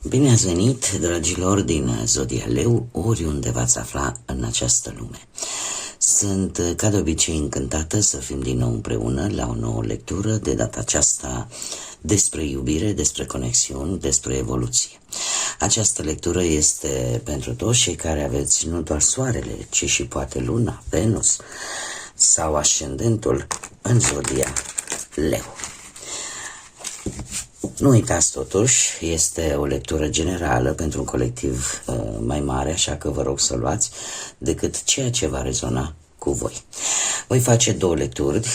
Bine ați venit, dragilor din Zodia Leu, oriunde v-ați afla în această lume. Sunt, ca de obicei, încântată să fim din nou împreună la o nouă lectură, de data aceasta despre iubire, despre conexiuni, despre evoluție. Această lectură este pentru toți cei care aveți nu doar soarele, ci și poate luna, Venus sau ascendentul în Zodia Leu. Nu uitați totuși, este o lectură generală pentru un colectiv mai mare, așa că vă rog să luați decât ceea ce va rezona cu voi. Voi face două lecturi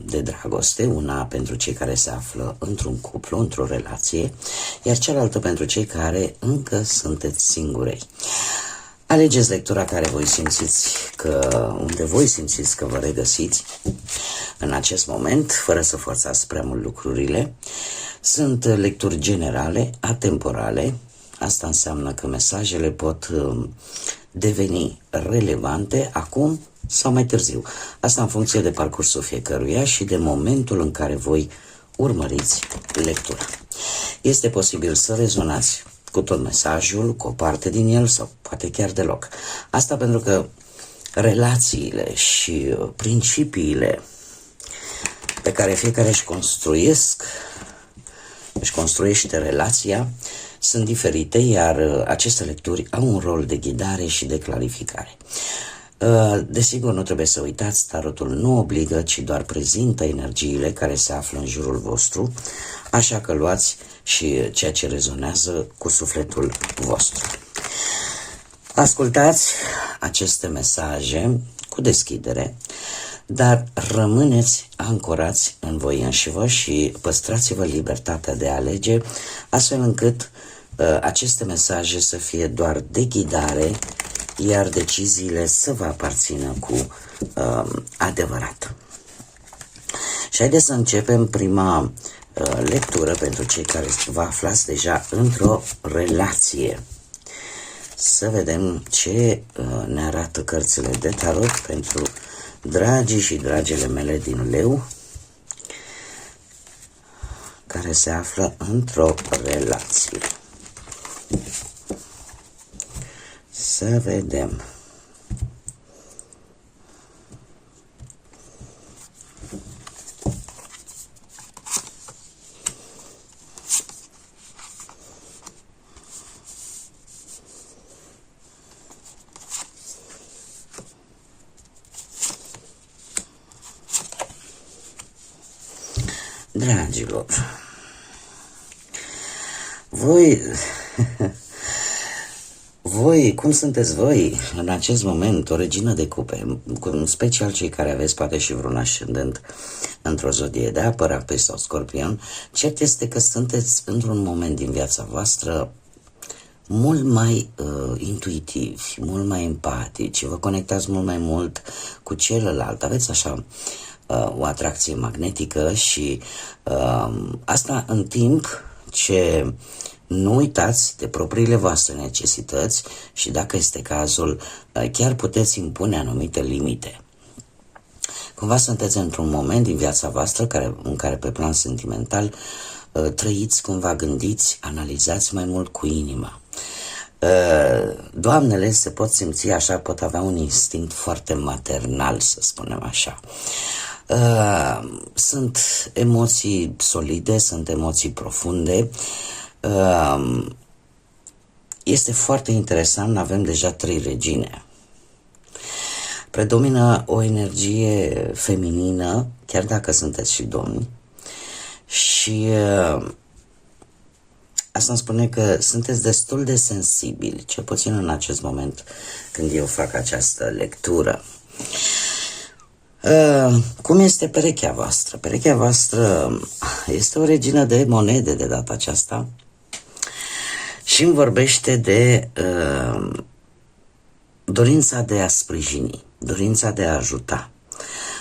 de dragoste, una pentru cei care se află într-un cuplu, într-o relație, iar cealaltă pentru cei care încă sunteți singurei. Alegeți lectura care unde voi simțiți că vă regăsiți în acest moment, fără să forțați prea mult lucrurile. Sunt lecturi generale, atemporale. Asta înseamnă că mesajele pot deveni relevante acum sau mai târziu. Asta în funcție de parcursul fiecăruia și de momentul în care voi urmăriți lectura. Este posibil să rezonați cu tot mesajul, cu o parte din el sau poate chiar deloc. Asta pentru că relațiile și principiile pe care fiecare își construiește relația sunt diferite, iar aceste lecturi au un rol de ghidare și de clarificare. Desigur, nu trebuie să uitați, tarotul nu obligă, ci doar prezintă energiile care se află în jurul vostru, așa că luați și ceea ce rezonează cu sufletul vostru. Ascultați aceste mesaje cu deschidere, dar rămâneți ancorați în voi înșivă și păstrați-vă libertatea de a alege, astfel încât aceste mesaje să fie doar de ghidare, iar deciziile să vă aparțină cu adevărat. Și haideți să începem prima lectură pentru cei care vă aflați deja într-o relație. Să vedem ce ne arată cărțile de tarot pentru dragii și dragele mele din Leu care se află într-o relație. Să vedem. Dragilor, voi, cum sunteți voi în acest moment, o regină de cupe, în special cei care aveți poate și vreun ascendent într-o zodie de apă, Rape sau Scorpion, cert este că sunteți într-un moment din viața voastră mult mai intuitivi, mult mai empatici, vă conectați mult mai mult cu celălalt, aveți așa o atracție magnetică și asta în timp ce nu uitați de propriile voastre necesități și, dacă este cazul, chiar puteți impune anumite limite. Cumva sunteți într-un moment din viața voastră în care pe plan sentimental trăiți, cumva gândiți, analizați mai mult cu inima. Doamnele se pot simți așa, pot avea un instinct foarte maternal, să spunem așa. Sunt emoții solide, sunt emoții profunde. Este foarte interesant, avem deja 3 regine. Predomină o energie feminină, chiar dacă sunteți și domni, și asta îmi spune că sunteți destul de sensibili, cel puțin în acest moment când eu fac această lectură. Cum este perechea voastră? Perechea voastră este o regină de monede de data aceasta și îmi vorbește de dorința de a sprijini, dorința de a ajuta,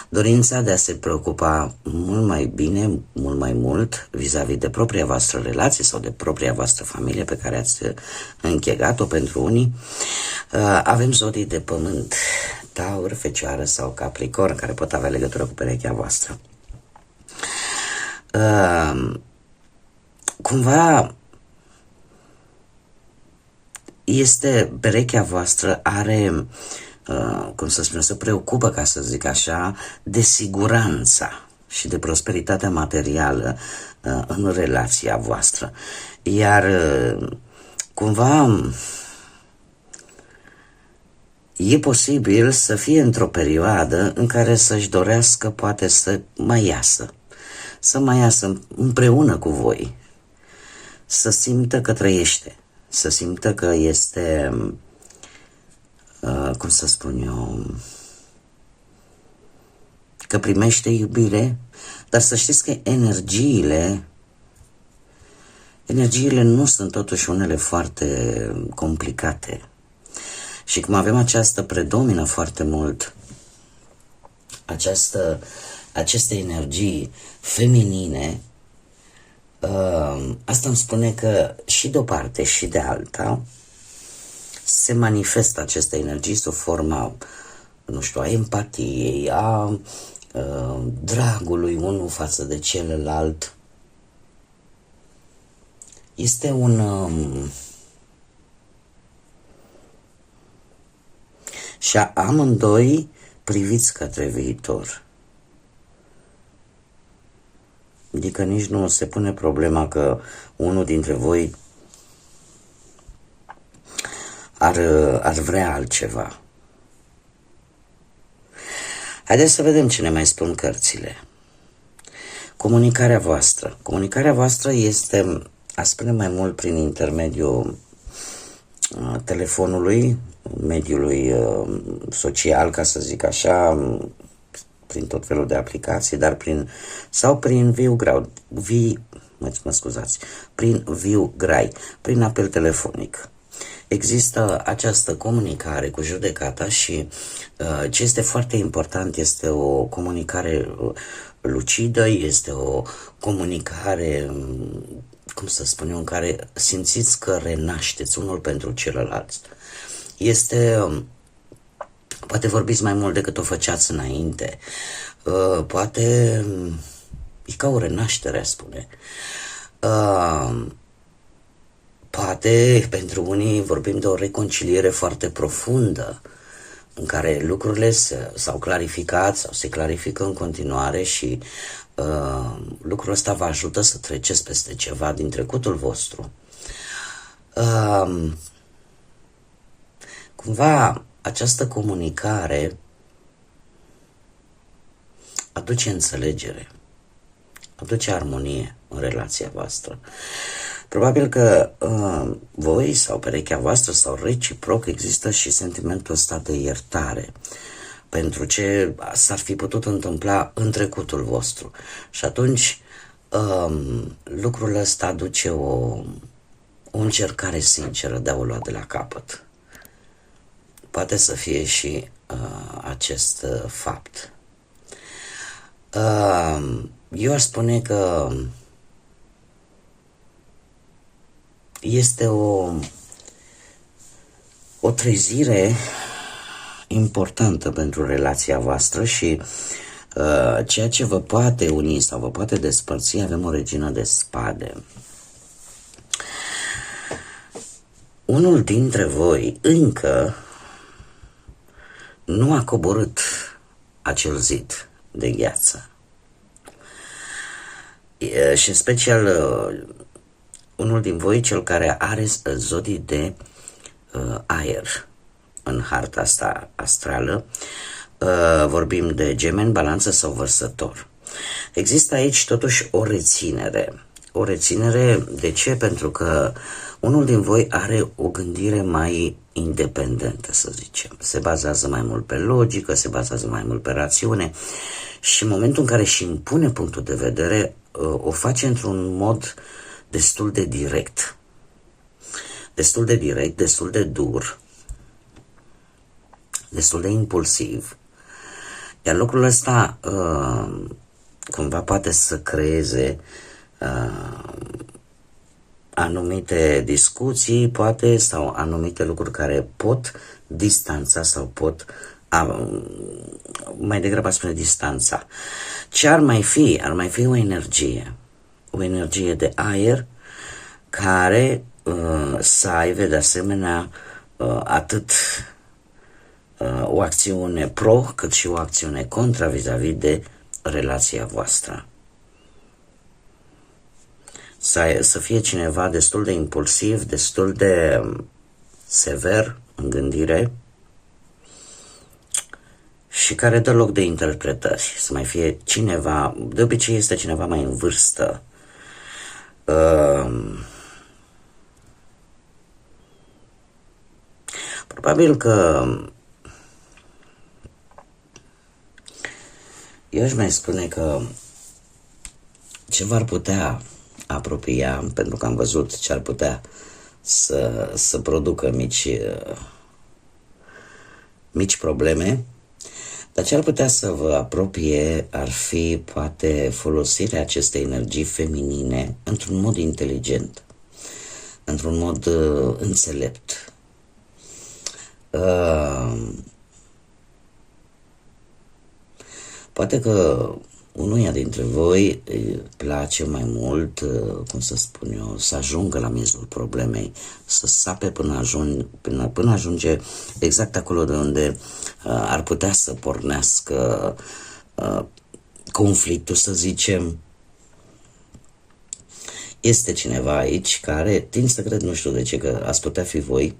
dorința de a se preocupa mult mai bine, mult mai mult vis-a-vis de propria voastră relație sau de propria voastră familie pe care ați închegat-o pentru unii. Avem zodii de pământ, Taur, Fecioară sau Capricorn, care pot avea legătură cu perechea voastră. Cumva perechea voastră are, cum să spun, se preocupă, ca să zic așa, de siguranța și de prosperitatea materială în relația voastră. Iar cumva e posibil să fie într-o perioadă în care să-și dorească poate să mai iasă împreună cu voi, să simtă că trăiește, să simtă că este, cum să spun eu, că primește iubire, dar să știți că energiile nu sunt totuși unele foarte complicate. Și cum avem această predomină foarte mult, aceste energii feminine, asta îmi spune că și de o parte și de alta se manifestă aceste energii sub forma, nu știu, a empatiei, a dragului unul față de celălalt. Este și amândoi priviți către viitor. Adică nici nu se pune problema că unul dintre voi ar vrea altceva. Haideți să vedem ce ne mai spun cărțile. Comunicarea voastră este, a spune mai mult, prin intermediul telefonului, mediului social, ca să zic așa, prin tot felul de aplicații, dar prin viu grai, prin apel telefonic. Există această comunicare cu judecata și ce este foarte important este o comunicare lucidă, este o comunicare, cum să spun eu, în care simțiți că renașteți unul pentru celălalt. Poate vorbiți mai mult decât o făceați înainte, poate e ca o renaștere, aș spune. Poate pentru unii vorbim de o reconciliere foarte profundă, în care lucrurile s-au clarificat sau se clarifică în continuare și lucrul ăsta vă ajută să treceți peste ceva din trecutul vostru. Cumva această comunicare aduce înțelegere, aduce armonie în relația voastră. Probabil că voi sau perechea voastră sau reciproc există și sentimentul ăsta de iertare pentru ce s-ar fi putut întâmpla în trecutul vostru. Și atunci lucrul ăsta aduce o încercare sinceră de a o lua de la capăt. Poate să fie și acest fapt. Eu aș spune că este o trezire importantă pentru relația voastră și ceea ce vă poate uni sau vă poate despărți, avem o regină de spade. Unul dintre voi încă nu a coborât acel zid de gheață. Și în special unul din voi, cel care are zodii de aer în harta asta astrală, vorbim de Gemeni, Balanță sau Vărsător. Există aici totuși o reținere. O reținere, de ce? Pentru că unul din voi are o gândire mai independentă, să zicem. Se bazează mai mult pe logică, se bazează mai mult pe rațiune și în momentul în care își impune punctul de vedere, o face într-un mod destul de direct. Destul de direct, destul de dur, destul de impulsiv. Iar lucrul ăsta cumva poate să creeze anumite discuții, poate, sau anumite lucruri care pot distanța sau pot, mai degrabă spune distanța. Ce ar mai fi? Ar mai fi o energie de aer care să aibă de asemenea atât o acțiune pro cât și o acțiune contra vis-a-vis de relația voastră. Să fie cineva destul de impulsiv, destul de sever în gândire și care dă loc de interpretări. Să mai fie cineva, de obicei este cineva mai în vârstă, probabil că eu aș mai spune că ce v-ar putea apropia, pentru că am văzut ce ar putea să producă mici probleme, dar ce ar putea să vă apropie ar fi poate folosirea acestei energii feminine într-un mod inteligent, într-un mod înțelept. Poate că unuia dintre voi îi place mai mult, cum să spun eu, să ajungă la miezul problemei, să sape până ajunge exact acolo de unde ar putea să pornească conflictul, să zicem. Este cineva aici care, tind să cred, nu știu de ce, că ați putea fi voi,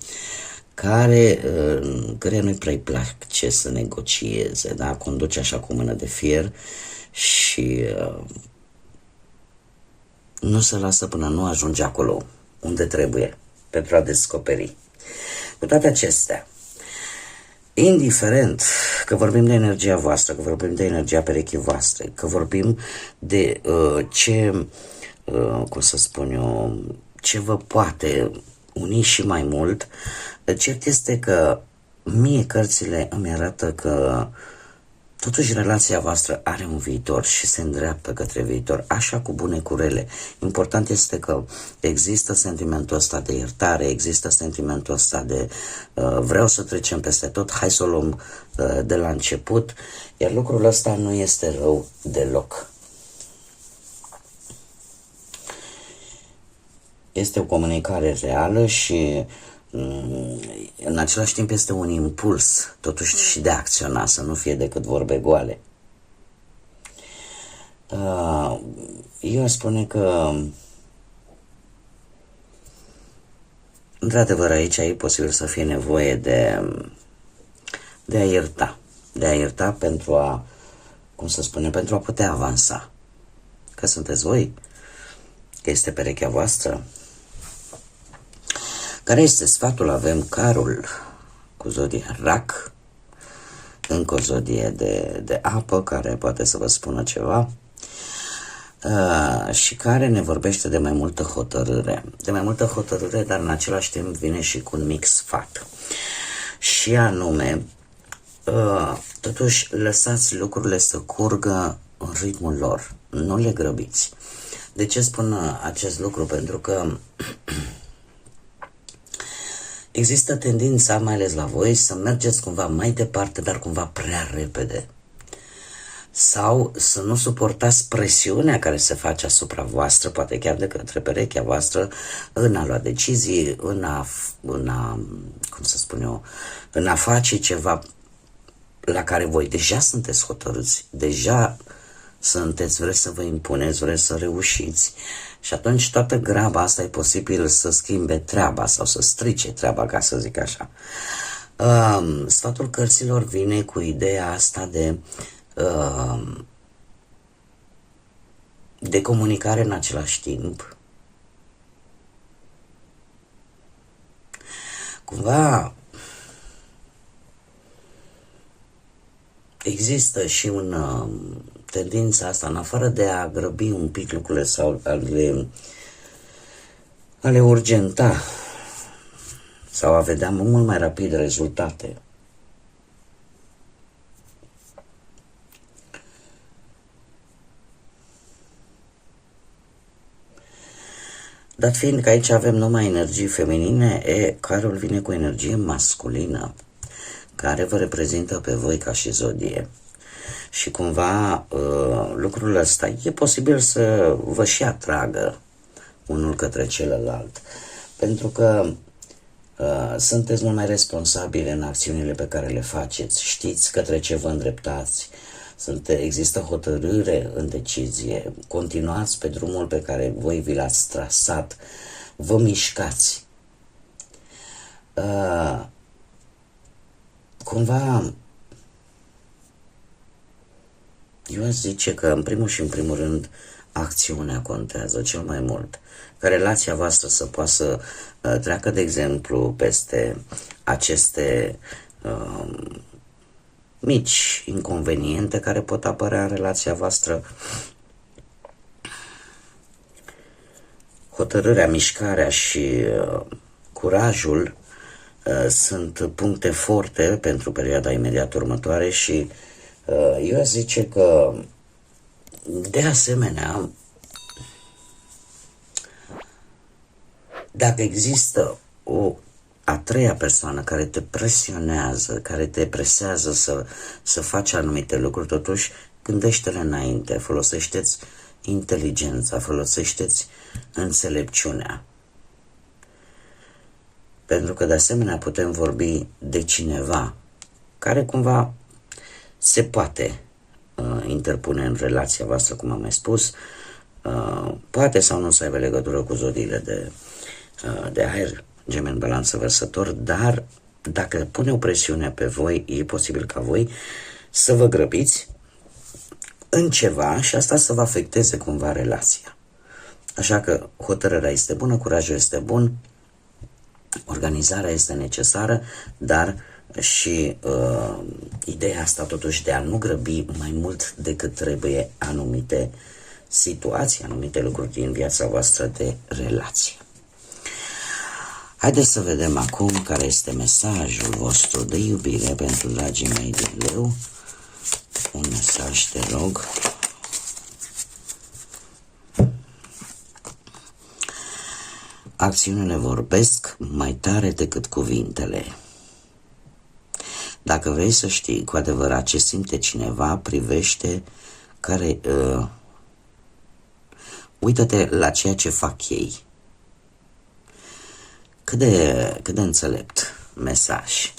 care nu-i prea-i place să negocieze, da? Conduce așa cu mână de fier și nu se lasă până nu ajunge acolo unde trebuie pentru a descoperi. Cu toate acestea, indiferent că vorbim de energia voastră, că vorbim de energia perechii voastre, că vorbim de cum să spun eu, ce vă poate uni și mai mult, cert este că mie cărțile îmi arată că totuși relația voastră are un viitor și se îndreaptă către viitor, așa cu bune cu rele. Important este că există sentimentul ăsta de iertare, există sentimentul ăsta de vreau să trecem peste tot, hai să o luăm de la început, iar lucrul ăsta nu este rău deloc. Este o comunicare reală și în același timp este un impuls totuși și de a acționa, să nu fie decât vorbe goale. Eu aș spune că într-adevăr aici e posibil să fie nevoie de a ierta pentru a, cum să spune, pentru a putea avansa. Că sunteți voi, că este perechea voastră. Care este sfatul? Avem Carul cu zodie Rac, încă o zodie de apă care poate să vă spună ceva și care ne vorbește de mai multă hotărâre. De mai multă hotărâre, dar în același timp vine și cu un mic sfat. Și anume, totuși lăsați lucrurile să curgă în ritmul lor, nu le grăbiți. De ce spun acest lucru? Pentru că există tendința, mai ales la voi, să mergeți cumva mai departe, dar cumva prea repede. Sau să nu suportați presiunea care se face asupra voastră, poate chiar de către perechea voastră, în a lua decizii, în a cum să spun eu, în a face ceva la care voi deja sunteți hotărâți, deja vreți să vă impuneți, vreți să reușiți. Și atunci toată graba asta e posibil să schimbe treaba sau să strice treaba, ca să zic așa. Sfatul cărților vine cu ideea asta de comunicare în același timp. Cumva există și tendința asta, în afară de a grăbi un pic lucrurile sau a le urgenta sau a vedea mult mai rapid rezultate. Dat fiind că aici avem numai energii feminine, Carul vine cu energie masculină, care vă reprezintă pe voi ca și zodie. Și cumva lucrul ăsta e posibil să vă și atragă unul către celălalt. pentru că sunteți mult mai responsabili în acțiunile pe care le faceți, știți către ce vă îndreptați, există hotărâre în decizie, continuați pe drumul pe care voi vi l-ați trasat, vă mișcați. Cumva, eu aș zice că în primul și în primul rând acțiunea contează cel mai mult. Ca relația voastră să poată să treacă, de exemplu, peste aceste mici inconveniente care pot apărea în relația voastră. Hotărârea, mișcarea și curajul sunt puncte forte pentru perioada imediat următoare și eu aș zice că, de asemenea, dacă există o a treia persoană care te presionează, care te presează să faci anumite lucruri, totuși gândește-le înainte, folosește-ți inteligența, folosește-ți înțelepciunea. Pentru că, de asemenea, putem vorbi de cineva care cumva se poate interpune în relația voastră, cum am mai spus, poate sau nu să aibă legătură cu zodiile de aer, Gemeni, Balanță, Vărsător, dar dacă pune o presiune pe voi, e posibil ca voi să vă grăbiți în ceva și asta să vă afecteze cumva relația. Așa că hotărârea este bună, curajul este bun, organizarea este necesară, dar și ideea asta totuși de a nu grăbi mai mult decât trebuie anumite situații, anumite lucruri din viața voastră de relație. Haideți să vedem acum care este mesajul vostru de iubire pentru dragii mei din Leu. Un mesaj, te rog. Acțiunile vorbesc mai tare decât cuvintele. Dacă vrei să știi cu adevărat ce simte cineva, privește care... uită-te la ceea ce fac ei. Cât de înțelept mesaj.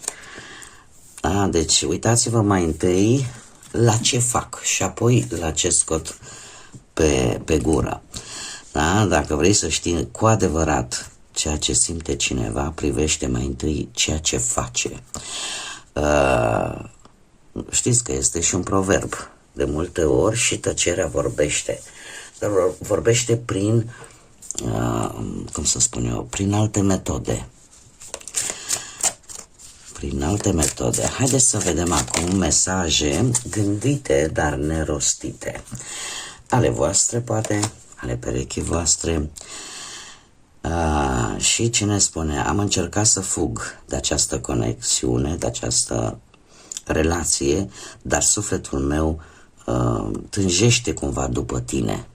Da? Deci uitați-vă mai întâi la ce fac și apoi la ce scot pe gură. Da? Dacă vrei să știi cu adevărat ceea ce simte cineva, privește mai întâi ceea ce face. Știți că este și un proverb. De multe ori și tăcerea vorbește. Dar vorbește prin, cum să spun eu, prin alte metode. Prin alte metode. Haideți să vedem acum mesaje gândite, dar nerostite. Ale voastre, poate, ale perechii voastre. Și cine spune, am încercat să fug de această conexiune, de această relație, dar sufletul meu tânjește cumva după tine.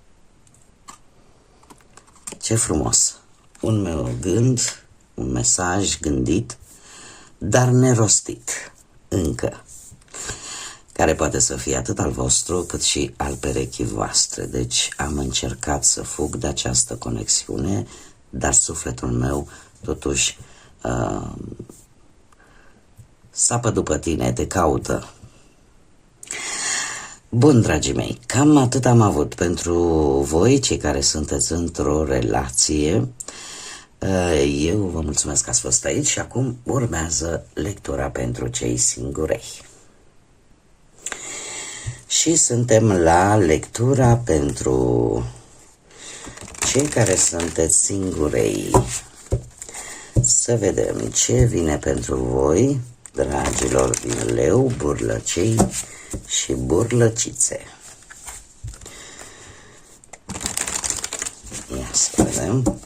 Ce frumos! Un meu gând, un mesaj gândit, dar nerostit încă, care poate să fie atât al vostru cât și al perechii voastre. Deci am încercat să fug de această conexiune, dar sufletul meu totuși sapă după tine, te caută. Bun, dragii mei, cam atât am avut pentru voi, cei care sunteți într-o relație. Eu vă mulțumesc că ați fost aici și acum urmează lectura pentru cei singurei. Și suntem la lectura pentru cei care sunteți singurei. Să vedem ce vine pentru voi, dragilor din Leu, burlăcei și burlăcițe. Ia să vedem.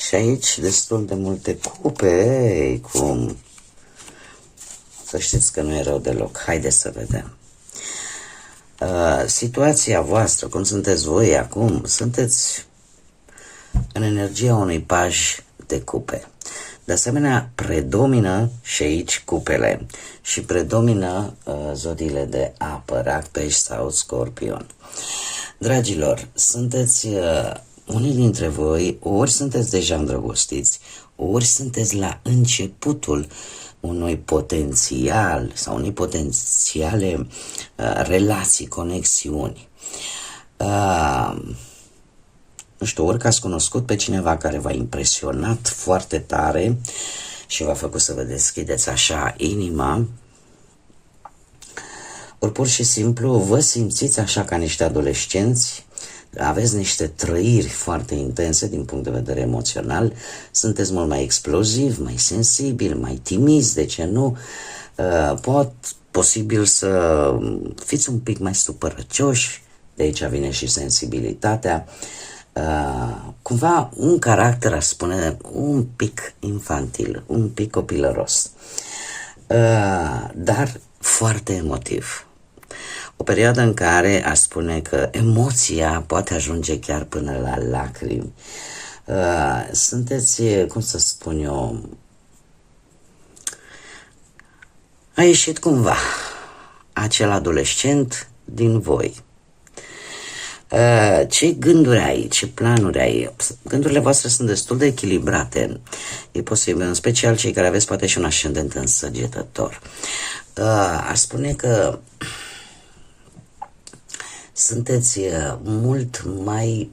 Și aici destul de multe cupe, cum? Să știți că nu e rău deloc. Haideți să vedem. Situația voastră, cum sunteți voi acum, sunteți în energia unui paj de cupe. De asemenea, predomină și aici cupele și predomină zodiile de apă, Rac, Pești sau Scorpion. Dragilor, sunteți unii dintre voi, ori sunteți deja îndrăgostiți, ori sunteți la începutul unui potențial sau unei potențiale relații, conexiuni. Nu știu, ori că ați cunoscut pe cineva care v-a impresionat foarte tare și v-a făcut să vă deschideți așa inima, ori pur și simplu vă simțiți așa ca niște adolescenți, aveți niște trăiri foarte intense din punct de vedere emoțional, sunteți mult mai explozivi, mai sensibili, mai timizi, de ce nu? Posibil să fiți un pic mai supărăcioși, de aici vine și sensibilitatea, cumva un caracter, aș spune, un pic infantil, un pic copilăros, dar foarte emotiv. O perioadă în care aș spune că emoția poate ajunge chiar până la lacrimi. Sunteți, cum să spun eu, a ieșit cumva acel adolescent din voi. Ce gânduri ai, ce planuri ai? Gândurile voastre sunt destul de echilibrate. E posibil, în special cei care aveți poate și un ascendent în Săgetător. Aș spune că sunteți mult mai...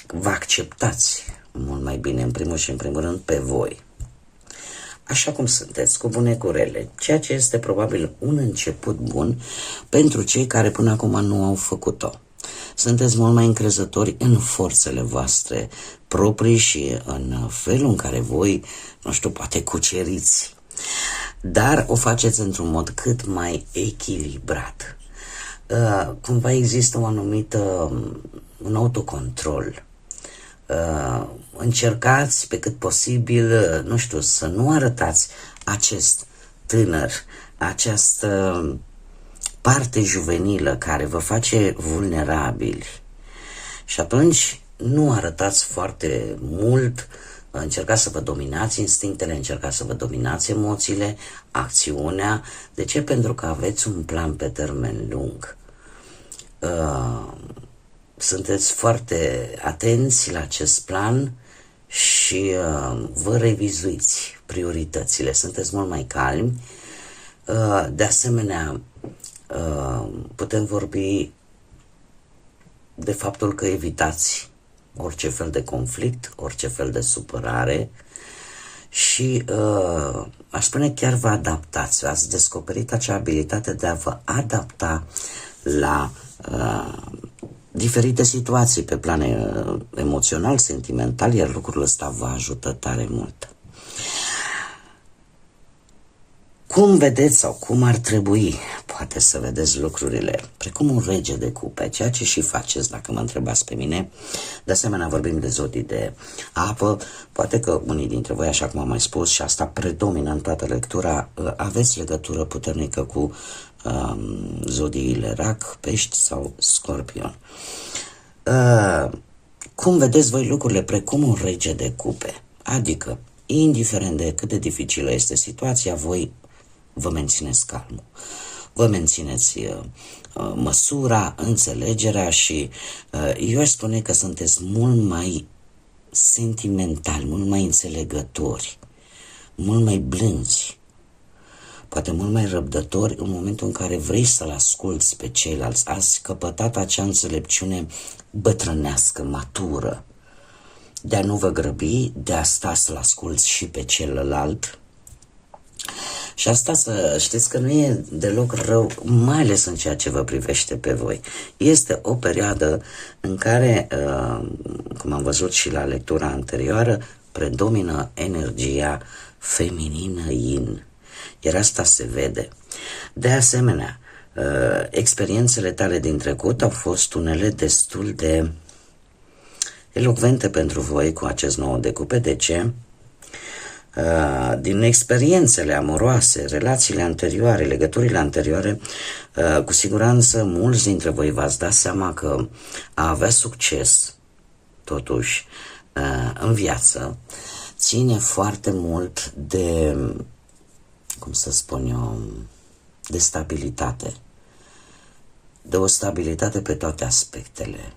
vă acceptați mult mai bine, în primul și în primul rând, pe voi. Așa cum sunteți, cu bune, cu rele, ceea ce este probabil un început bun pentru cei care până acum nu au făcut-o. Sunteți mult mai încrezători în forțele voastre proprii și în felul în care voi, nu știu, poate cuceriți. Dar o faceți într-un mod cât mai echilibrat. Cumva există un autocontrol. Încercați pe cât posibil, nu știu, să nu arătați acest tânăr, această parte juvenilă care vă face vulnerabili. Și atunci nu arătați foarte mult, încercați să vă dominați instinctele, încercați să vă dominați emoțiile, acțiunea. De ce? Pentru că aveți un plan pe termen lung. Sunteți foarte atenți la acest plan și vă revizuiți prioritățile. Sunteți mult mai calmi. De asemenea, putem vorbi de faptul că evitați orice fel de conflict, orice fel de supărare și aș spune chiar vă adaptați. Ați descoperit acea abilitate de a vă adapta la diferite situații pe plan emoțional, sentimental, iar lucrul ăsta vă ajută tare mult. Cum vedeți sau cum ar trebui, poate să vedeți lucrurile, precum un rege de cupe, ceea ce și faceți dacă mă întrebați pe mine. De asemenea, vorbim de zodii de apă, poate că unii dintre voi, așa cum am mai spus, și asta predomină în toată lectura, aveți legătură puternică cu zodiile Rac, Pești sau Scorpion. Cum vedeți voi lucrurile precum un rege de cupe, adică, indiferent de cât de dificilă este situația, voi vă mențineți calmul, vă mențineți măsura, înțelegerea și eu aș spune că sunteți mult mai sentimentali, mult mai înțelegători, mult mai blânzi, poate mult mai răbdători în momentul în care vrei să-l asculți pe ceilalți. Ați căpătat acea înțelepciune bătrânească, matură, de a nu vă grăbi, de a sta să-l asculți și pe celălalt. Și asta, să știți că nu e deloc rău, mai ales în ceea ce vă privește pe voi. Este o perioadă în care, cum am văzut și la lectura anterioară, predomină energia feminină yin. Iar asta se vede. De asemenea, experiențele tale din trecut au fost unele destul de elocvente pentru voi cu acest 9 de cupe. De ce? Din experiențele amoroase, relațiile anterioare, legăturile anterioare, cu siguranță mulți dintre voi v-ați dat seama că a avea succes, totuși, în viață ține foarte mult de, cum să spun eu, de stabilitate. De o stabilitate pe toate aspectele.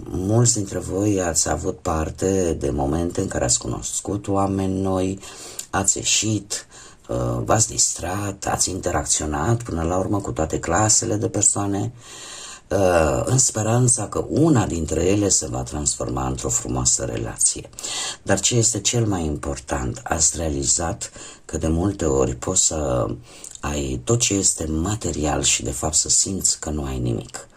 Mulți dintre voi ați avut parte de momente în care ați cunoscut oameni noi, ați ieșit, v-ați distrat, ați interacționat până la urmă cu toate clasele de persoane, în speranța că una dintre ele se va transforma într-o frumoasă relație. Dar ce este cel mai important, ați realizat că de multe ori poți să ai tot ce este material și de fapt să simți că nu ai nimic.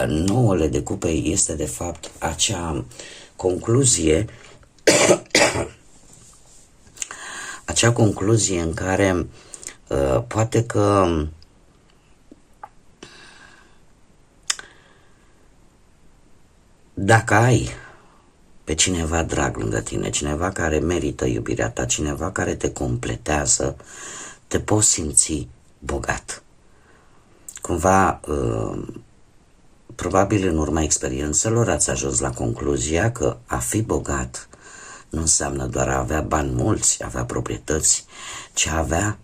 Nouăle de cupe este de fapt acea concluzie acea concluzie în care poate că dacă ai pe cineva drag lângă tine, cineva care merită iubirea ta, cineva care te completează, te poți simți bogat. Cumva, probabil în urma experiențelor ați ajuns la concluzia că a fi bogat nu înseamnă doar a avea bani mulți, a avea proprietăți, ci a avea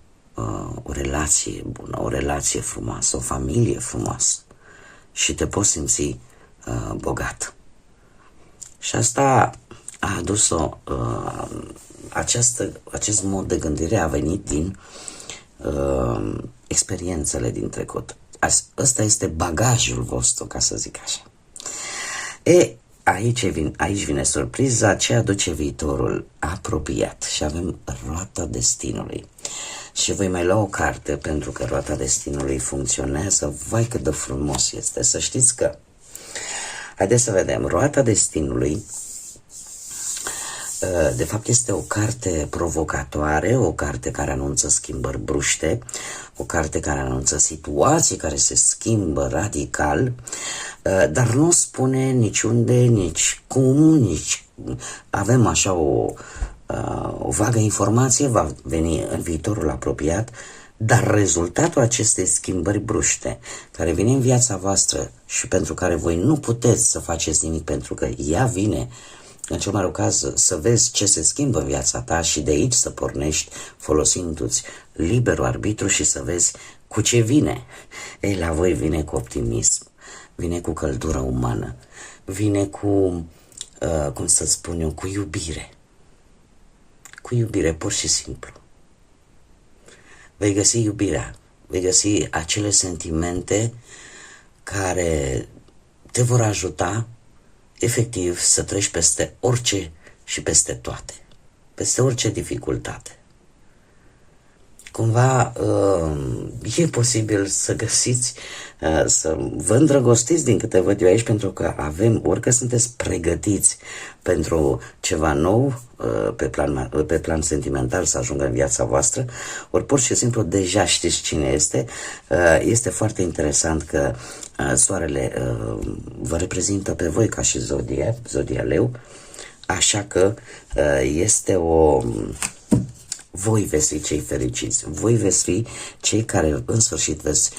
o relație bună, o relație frumoasă, o familie frumoasă și te poți simți bogat. Și asta a adus-o, acest mod de gândire a venit din experiențele din trecut. Ăsta este bagajul vostru, ca să zic așa. Aici vine surpriza, ce aduce viitorul apropiat și avem roata destinului. Și voi mai lua o carte pentru că roata destinului funcționează, vai cât de frumos este. Să știți că, haideți să vedem, roata destinului de fapt este o carte provocatoare, o carte care anunță schimbări bruște, o carte care anunță situații care se schimbă radical, dar nu spune niciunde, nici cum, nici... Avem așa o vagă informație, va veni în viitorul apropiat, dar rezultatul acestei schimbări bruște, care vine în viața voastră și pentru care voi nu puteți să faceți nimic pentru că ea vine, în cel mai rău caz, să vezi ce se schimbă în viața ta și de aici să pornești folosindu-ți liberul arbitru și să vezi cu ce vine. Ei, la voi vine cu optimism, vine cu căldură umană, vine cu, cum să spun eu, cu iubire. Cu iubire, pur și simplu. Vei găsi iubirea, vei găsi acele sentimente care te vor ajuta efectiv să treci peste orice și peste toate, peste orice dificultate. Cumva e posibil să găsiți, să vă îndrăgostiți din câte văd eu aici, pentru că avem, orică sunteți pregătiți pentru ceva nou pe plan sentimental să ajungă în viața voastră, ori pur și simplu deja știți cine este. Este foarte interesant că soarele vă reprezintă pe voi ca și zodia leu, așa că este o... Voi veți fi cei fericiți, voi veți fi cei care în sfârșit veți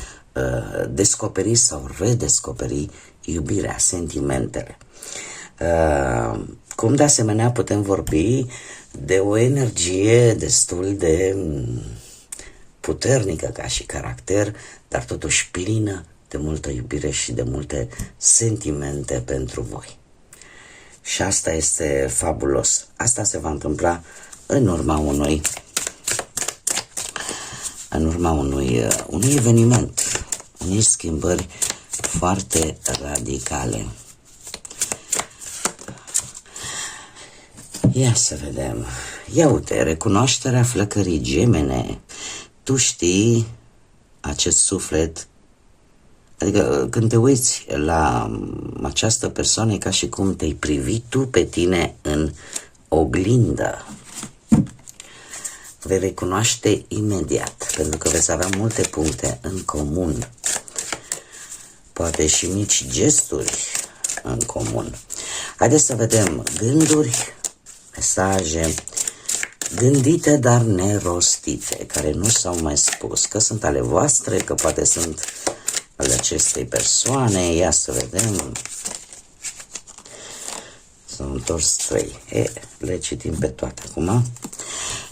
descoperi sau redescoperi iubirea, sentimentele. Cum de asemenea putem vorbi de o energie destul de puternică ca și caracter, dar totuși plină de multă iubire și de multe sentimente pentru voi. Și asta este fabulos. Asta se va întâmpla în urma unui eveniment, unei schimbări foarte radicale. Ia să vedem. Ia uite, recunoașterea flăcării Gemene. Tu știi acest suflet, adică când te uiți la această persoană e ca și cum te-ai privit tu pe tine în oglindă. Vei recunoaște imediat, pentru că veți avea multe puncte în comun. Poate și mici gesturi în comun. Haideți să vedem gânduri, mesaje gândite, dar nerostite, care nu s-au mai spus, că sunt ale voastre, că poate sunt ale acestei persoane. Ia să vedem. S-au întors 3. Le citim pe toate acum.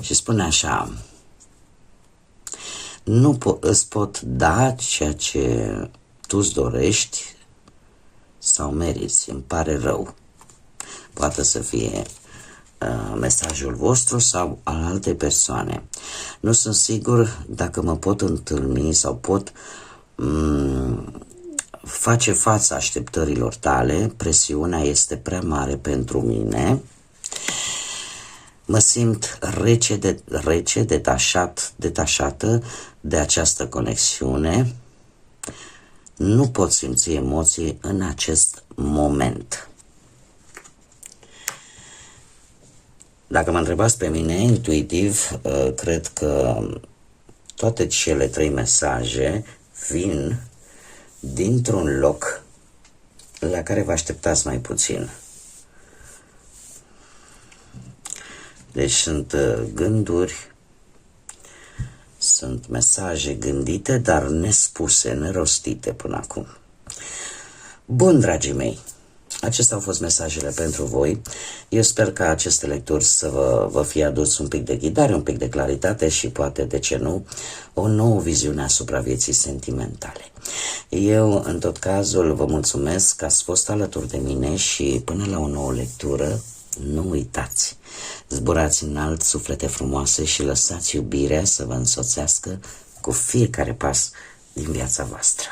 Și spune așa: nu îți pot da ceea ce tu-ți dorești sau meriți, îmi pare rău. Poate să fie mesajul vostru sau al altei persoane. Nu sunt sigur dacă mă pot întâlni sau pot face față așteptărilor tale. Presiunea este prea mare pentru mine. Mă simt rece, detașată de această conexiune. Nu pot simți emoții în acest moment. Dacă mă întrebați pe mine, intuitiv, cred că toate cele 3 mesaje vin dintr-un loc la care vă așteptați mai puțin. Deci sunt gânduri, sunt mesaje gândite, dar nespuse, nerostite până acum. Bun, dragii mei, acestea au fost mesajele pentru voi. Eu sper că aceste lecturi să vă fie adus un pic de ghidare, un pic de claritate și poate, de ce nu, o nouă viziune asupra vieții sentimentale. Eu, în tot cazul, vă mulțumesc că ați fost alături de mine și până la o nouă lectură, nu uitați, zburați înalt, suflete frumoase, și lăsați iubirea să vă însoțească cu fiecare pas din viața voastră.